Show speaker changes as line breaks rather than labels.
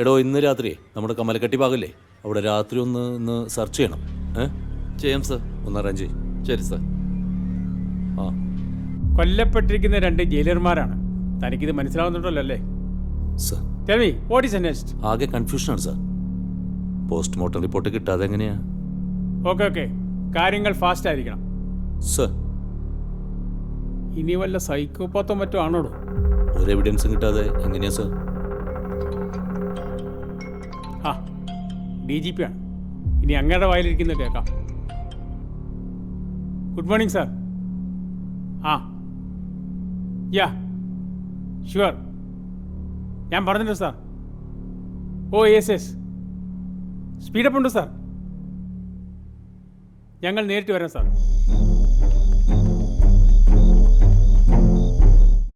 എടോ ഇന്ന് രാത്രിയേ നമ്മുടെ കമലക്കട്ടി ഭാഗല്ലേ അവിടെ രാത്രി ഇന്ന് സെർച്ച് ചെയ്യണം.
ചെയ്യാം സർ.
ഒന്ന് അറേഞ്ച് ചെയ്യും.
ശരി സർ.
ആ
കൊല്ലപ്പെട്ടിരിക്കുന്ന 2 ജയിലർമാരാണ്. തനിക്കിത് മനസ്സിലാവുന്നുണ്ടല്ലോ അല്ലേ?
Sir
tell me what is next?
ആകെ കൺഫ്യൂഷനാണ് സാർ. പോസ്റ്റ്മോർട്ടം റിപ്പോർട്ട് കിട്ടാതെ എങ്ങനെയാ?
ഓക്കെ കാര്യങ്ങൾ ഫാസ്റ്റ് ആയിരിക്കണം.
സർ
ഇനി വല്ല സൈക്കോപാത്തോ മറ്റോ ആണോടോ?
ഒരു എവിഡൻസും കിട്ടാതെ എങ്ങനെയാ സർ?
ആ DGP ആണ്. ഇനി അങ്ങയുടെ വായിലിരിക്കുന്നത് കേൾക്കാം. Good morning sir. ആ യാ ഷുവർ, ഞാൻ പറഞ്ഞിട്ടുണ്ട് സാർ. ഓ യെസ് സ്പീഡപ്പ് ഉണ്ട് സാർ. ഞങ്ങൾ നേരിട്ട് വരാം സാർ.